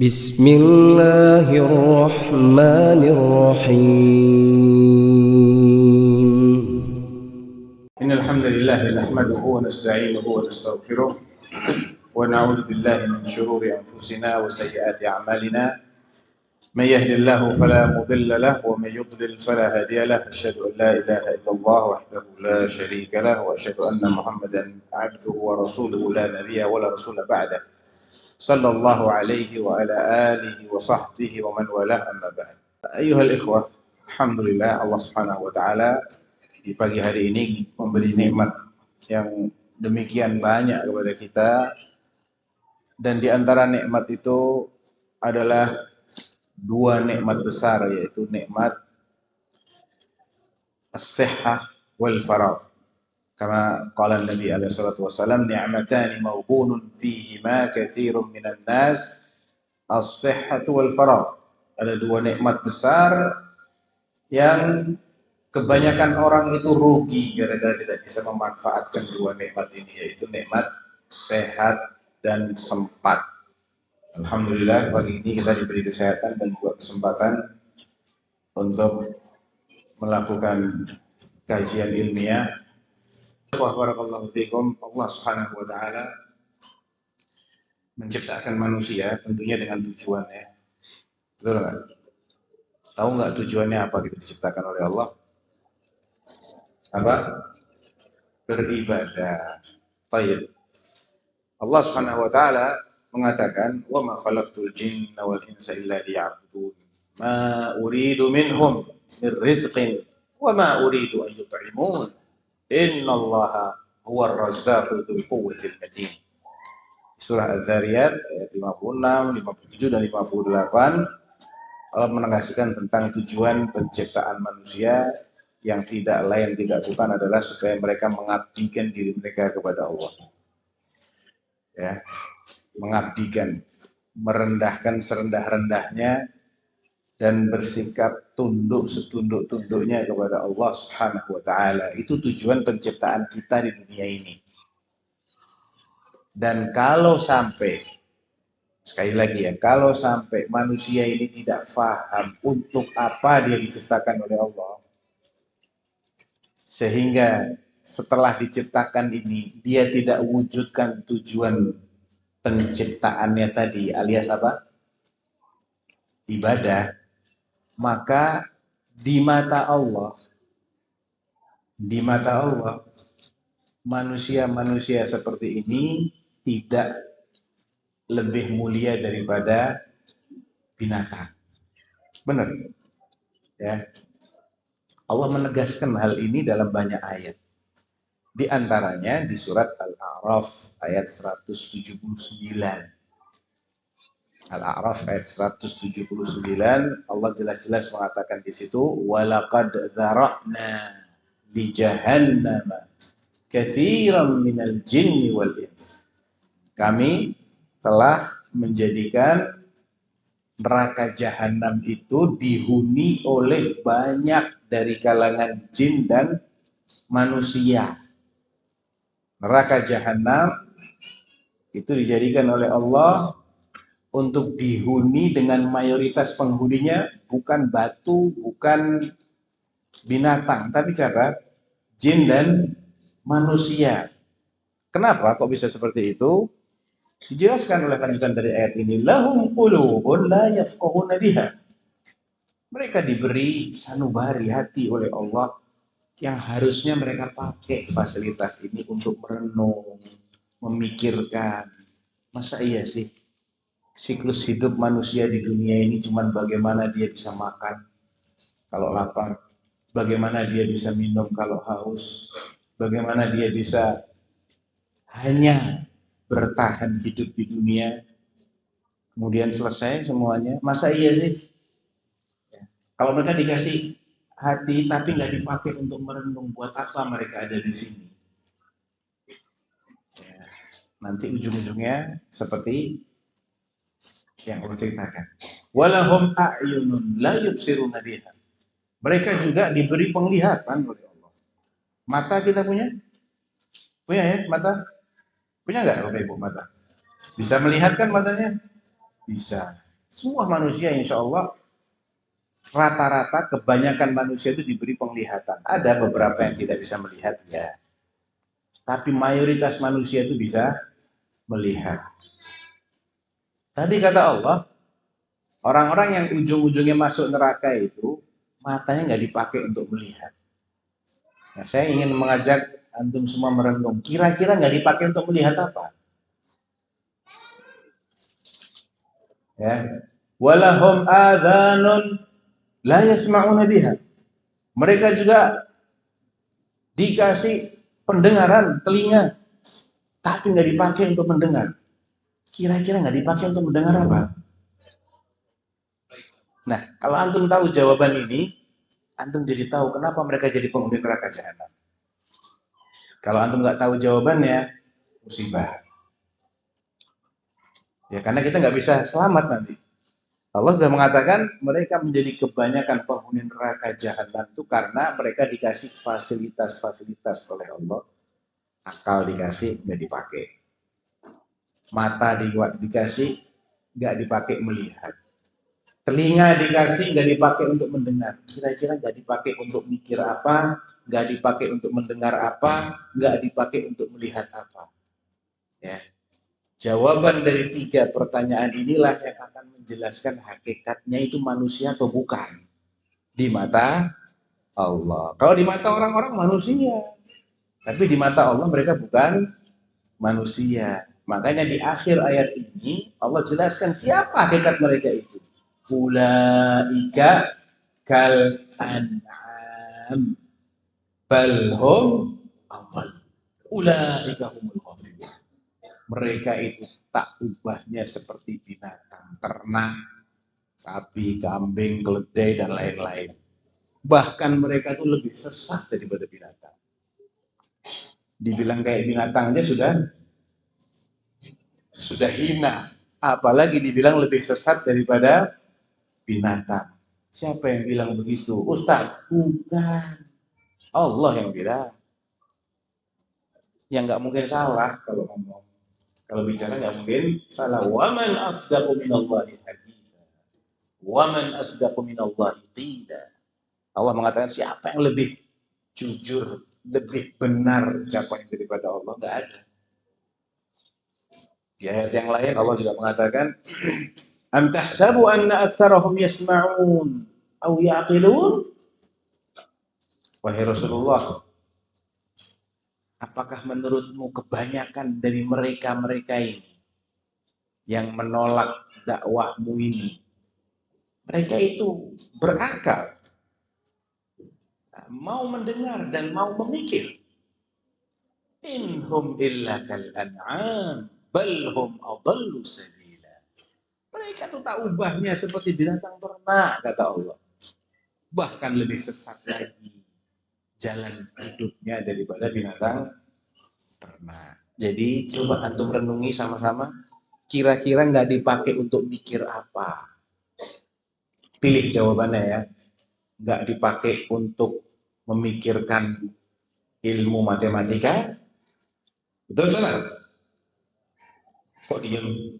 بسم الله الرحمن الرحيم. إن الحمد لله نحمده ونستعينه ونستغفره ونعوذ بالله من شرور أنفسنا وسيئات أعمالنا. من يهد الله فلا مضل له ومن يضلل فلا هادي له. أشهد أن لا إله إلا الله وحده لا شريك له وأشهد أن محمدا عبده ورسوله لا نبي ولا رسول بعده صلى الله عليه وعلى آله وصحبه ومن والاه. أما بعد. أيها الإخوة، alhamdulillah Allah Subhanahu wa taala di pagi hari ini memberi nikmat yang demikian banyak kepada kita, dan di antara nikmat itu adalah dua nikmat besar, yaitu nikmat as-sihhah wal faragh. Kama qala Nabi alaihi salatu wasallam, ni'matani mawbunun fihima katsirun minan nas, as-sihhatu wal faragh. Ada dua nikmat besar yang kebanyakan orang itu rugi gara-gara tidak bisa memanfaatkan dua nikmat ini, yaitu nikmat sehat dan sempat. Alhamdulillah pagi ini kita diberi kesehatan dan juga kesempatan untuk melakukan kajian ilmiah. Barakallahu fikum. Allah Subhanahu wa taala menciptakan manusia tentunya dengan tujuannya. Betul nggak? Tahu nggak tujuannya apa kita diciptakan oleh Allah? Apa? Beribadah. Baik. Allah Subhanahu wa taala mengatakan, "Wa ma khalaqtul jinna wal insa illa liya'budun. Ma uridu minhum min rizqin wa ma uridu an yut'imun. Innallaha huwar razzaqu dzul quwwatil matin." Surah Az-Zariyat ayat 56, 57 dan 58 Allah menegaskan tentang tujuan penciptaan manusia yang tidak lain tidak bukan adalah supaya mereka mengabdikan diri mereka kepada Allah. Ya, mengabdikan, merendahkan serendah-rendahnya dan bersikap tunduk setunduk-tunduknya kepada Allah Subhanahu wa taala. Itu tujuan penciptaan kita di dunia ini. Dan kalau sampai, sekali lagi ya, kalau sampai manusia ini tidak faham untuk apa dia diciptakan oleh Allah, sehingga setelah diciptakan ini dia tidak wujudkan tujuan penciptaannya tadi, alias apa? Ibadah, maka di mata Allah manusia-manusia seperti ini tidak lebih mulia daripada binatang. Benar ya? Allah menegaskan hal ini dalam banyak ayat. Di antaranya di surat Al-A'raf ayat 179. Al-A'raf ayat 179, Allah jelas-jelas mengatakan di situ, walaqad dzara'na li jahannama katsiran minal jinni wal ins. Kami telah menjadikan neraka jahanam itu dihuni oleh banyak dari kalangan jin dan manusia. Neraka jahanam itu dijadikan oleh Allah untuk dihuni dengan mayoritas penghuninya bukan batu, bukan binatang, tapi siapa? Jin dan manusia. Kenapa kok bisa seperti itu? Dijelaskan oleh lanjutan dari ayat ini, lahum qulubun la yafqahuna biha. Mereka diberi sanubari hati oleh Allah yang harusnya mereka pakai fasilitas ini untuk merenung, memikirkan. Masa iya sih siklus hidup manusia di dunia ini cuman bagaimana dia bisa makan kalau lapar, bagaimana dia bisa minum kalau haus, bagaimana dia bisa hanya bertahan hidup di dunia, kemudian selesai semuanya. Masa iya sih? Kalau mereka dikasih hati tapi nggak dipakai untuk merenung, buat apa mereka ada di sini? Ya, nanti ujung-ujungnya seperti yang Allah ceritakan. Walahum a'yunun la yubsiruna biha. Mereka juga diberi penglihatan oleh Allah. Mata kita punya? Punya ya mata? Punya nggak Bapak Ibu mata? Bisa melihat kan matanya? Bisa. Semua manusia insya Allah rata-rata kebanyakan manusia itu diberi penglihatan. Ada beberapa yang tidak bisa melihat ya. Tapi mayoritas manusia itu bisa melihat. Tadi kata Allah, orang-orang yang ujung-ujungnya masuk neraka itu matanya nggak dipakai untuk melihat. Nah, saya ingin mengajak antum semua merenung. Kira-kira nggak dipakai untuk melihat apa? Ya. Walahum adhanun la yasma'una biha. Mereka juga dikasih pendengaran, telinga, tapi nggak dipakai untuk mendengar. Kira-kira nggak dipakai untuk mendengar apa? Nah, kalau antum tahu jawaban ini, antum jadi tahu kenapa mereka jadi penghuni neraka jahanam. Kalau antum nggak tahu jawabannya, musibah. Ya, karena kita nggak bisa selamat nanti. Allah sudah mengatakan mereka menjadi kebanyakan penghuni neraka jahanam itu karena mereka dikasih fasilitas-fasilitas oleh Allah. Akal dikasih, nggak dipakai. Mata dikasih, nggak dipakai melihat. Telinga dikasih, nggak dipakai untuk mendengar. Kira-kira nggak dipakai untuk mikir apa, nggak dipakai untuk mendengar apa, nggak dipakai untuk melihat apa. Ya. Jawaban dari 3 pertanyaan inilah yang akan menjelaskan hakikatnya itu manusia atau bukan di mata Allah. Kalau di mata orang-orang manusia, tapi di mata Allah mereka bukan manusia. Makanya di akhir ayat ini Allah jelaskan siapa hakikat mereka itu. Ulaika kal an'am bal hum adall. Ulaika humul ghafilun. Mereka itu tak ubahnya seperti binatang, ternak, sapi, kambing, keledai, dan lain-lain. Bahkan mereka itu lebih sesat daripada binatang. Dibilang kayak binatang aja sudah hina. Apalagi dibilang lebih sesat daripada binatang. Siapa yang bilang begitu? Ustaz, bukan. Allah yang bilang. Yang nggak mungkin salah kalau ngomong. Kalau bicara nggak mungkin salah. Waman asdaqu minallahi haditha. Waman asdaqu minallahi qila. Allah mengatakan siapa yang lebih jujur, lebih benar ucapannya daripada Allah? Nggak ada. Di ayat yang lain Allah juga mengatakan, Am tahsabu anna aktsarahum yasma'un aw ya'qilun? Wahai Rasulullah, apakah menurutmu kebanyakan dari mereka-mereka ini yang menolak dakwahmu ini, mereka itu berakal, mau mendengar dan mau memikir? Inhum illa kal an'am bal hum adallu sabila. Mereka itu tak ubahnya seperti binatang ternak, kata Allah. Bahkan lebih sesat lagi jalan hidupnya daripada binatang ternak. Jadi coba antum renungi sama-sama, kira-kira nggak dipakai untuk mikir apa? Pilih jawabannya ya. Nggak dipakai untuk memikirkan ilmu matematika? Betul salah? Kok diem?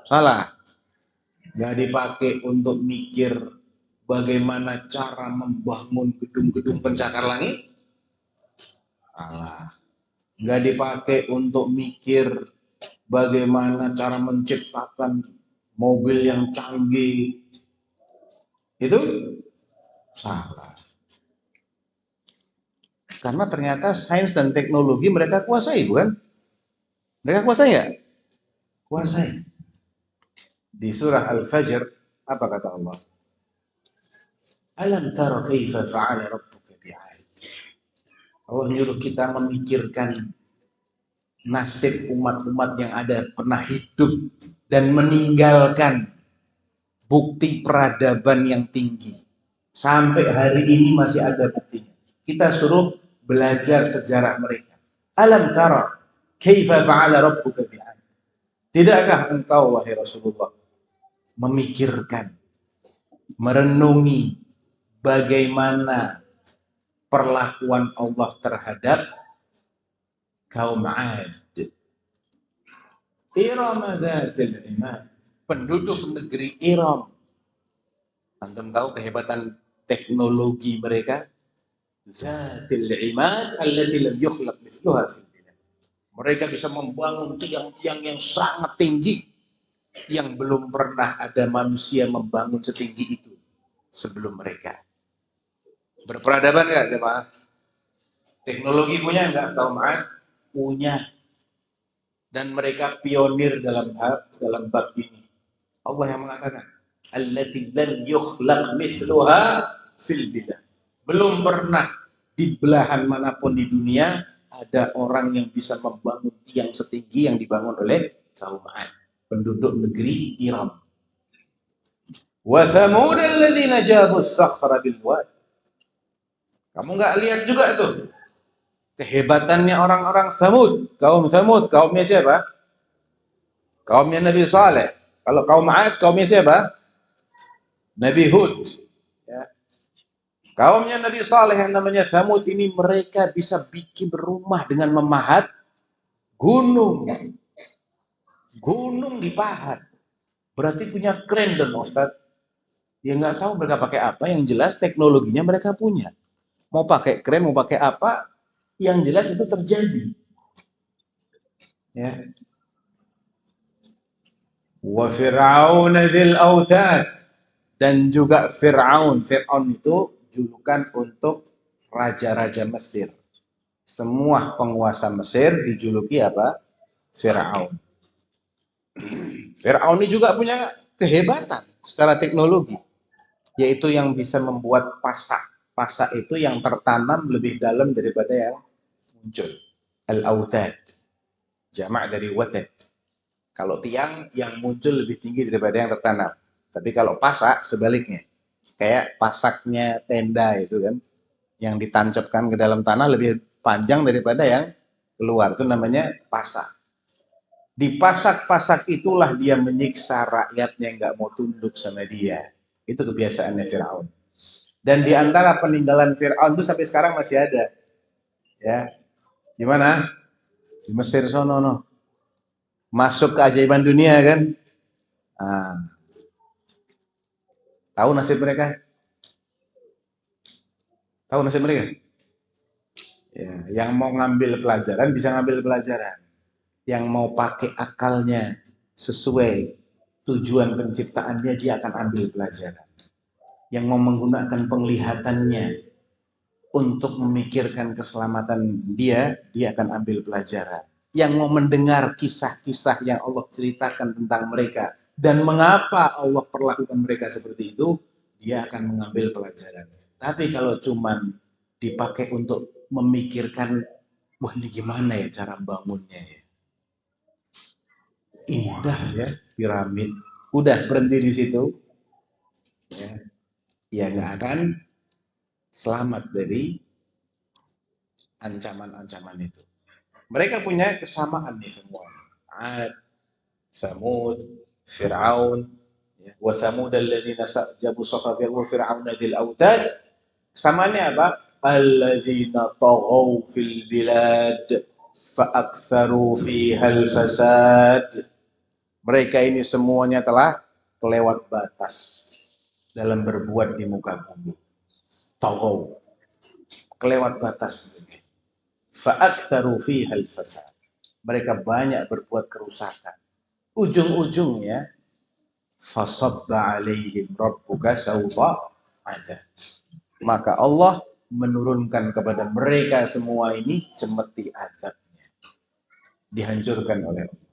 Salah. Nggak dipakai untuk mikir bagaimana cara membangun gedung-gedung pencakar langit? Salah. Nggak dipakai untuk mikir bagaimana cara menciptakan mobil yang canggih. Itu salah. Karena ternyata sains dan teknologi mereka kuasai, bukan? Mereka kuasai nggak? Kuasai. Di surah Al-Fajr, apa kata Allah? Alam tara kaifa fa'ala rabbuka bi'ad. Allah nyuruh kita memikirkan nasib umat-umat yang ada pernah hidup dan meninggalkan bukti peradaban yang tinggi. Sampai hari ini masih ada buktinya. Kita suruh belajar sejarah mereka. Alam tara kaifa fa'ala rabbuka bi'ad. Tidakkah engkau wahai Rasulullah memikirkan, merenungi bagaimana perlakuan Allah terhadap kaum 'Ad. Irama dzatil imad penduduk negeri Iram. Antum tahu kehebatan teknologi mereka? Zatil imad allati lam yukhlaq mithluha fil bilad. Mereka bisa membangun tiang-tiang yang sangat tinggi yang belum pernah ada manusia membangun setinggi itu sebelum mereka. Berperadaban nggak jemaah? Teknologi punya nggak kaum Ad? Punya. Dan mereka pionir dalam bab ini. Allah yang mengatakan, allati lam yukhlaq mithluha fil bilad. Belum pernah di belahan manapun di dunia ada orang yang bisa membangun tiang setinggi yang dibangun oleh kaum Ad, penduduk negeri Iram. Wa thamud alladzina jabu as-sakhra bil wad. Kamu nggak lihat juga tuh kehebatannya orang-orang Thamud, kaum Thamud, kaumnya siapa? Kaumnya Nabi Saleh. Kalau kaum Ad, kaumnya siapa? Nabi Hud. Ya. Kaumnya Nabi Saleh yang namanya Thamud ini mereka bisa bikin rumah dengan memahat gunung. Gunung dipahat. Berarti punya keren dong Ustaz. Ya nggak tahu mereka pakai apa, yang jelas teknologinya mereka punya. Mau pakai keren, mau pakai apa, yang jelas itu terjadi. Ya. Wa Fir'aun dzil autad, dan juga Fir'aun. Fir'aun itu julukan untuk raja-raja Mesir. Semua penguasa Mesir dijuluki apa? Fir'aun. Fir'aun ini juga punya kehebatan secara teknologi, yaitu yang bisa membuat pasak. Pasak itu yang tertanam lebih dalam daripada yang muncul. Al-autad, jamak dari watad. Kalau tiang yang muncul lebih tinggi daripada yang tertanam. Tapi kalau pasak sebaliknya. Kayak pasaknya tenda itu kan, yang ditancapkan ke dalam tanah lebih panjang daripada yang keluar. Itu namanya pasak. Di pasak-pasak itulah dia menyiksa rakyatnya yang nggak mau tunduk sama dia. Itu kebiasaannya Fir'aun. Dan di antara peninggalan Fir'aun itu sampai sekarang masih ada. Ya, di mana? Di Mesir sono, no. Masuk keajaiban dunia kan? Nah, tahu nasib mereka? Tahu nasib mereka? Ya, yang mau ngambil pelajaran bisa ngambil pelajaran. Yang mau pakai akalnya sesuai tujuan penciptaannya, dia akan ambil pelajaran. Yang mau menggunakan penglihatannya untuk memikirkan keselamatan dia akan ambil pelajaran. Yang mau mendengar kisah-kisah yang Allah ceritakan tentang mereka dan mengapa Allah perlakukan mereka seperti itu, dia akan mengambil pelajaran. Tapi kalau cuman dipakai untuk memikirkan, wah ini gimana ya cara bangunnya ya, indah ya piramid, udah berhenti di situ, ya nggak akan selamat dari ancaman-ancaman itu. Mereka punya kesamaan nih semua. Ad, Thamud, Fir'aun, ya. Wa Thamud alladzina jabu sakhra wa Fir'aun dzil autad. Kesamaannya apa? Alladzina taghaw fil bilad fa aktsaru fiha al fasad. Mereka ini semuanya telah kelewat batas dalam berbuat di muka bumi. Taghaw, kelewat batas. Fa'aktsaru fiha al-fasad. Mereka banyak berbuat kerusakan. Ujung-ujungnya fasabba 'alaihim rabbuka sawta 'adzab. Maka Allah menurunkan kepada mereka semua ini cemeti azabnya. Dihancurkan oleh Allah.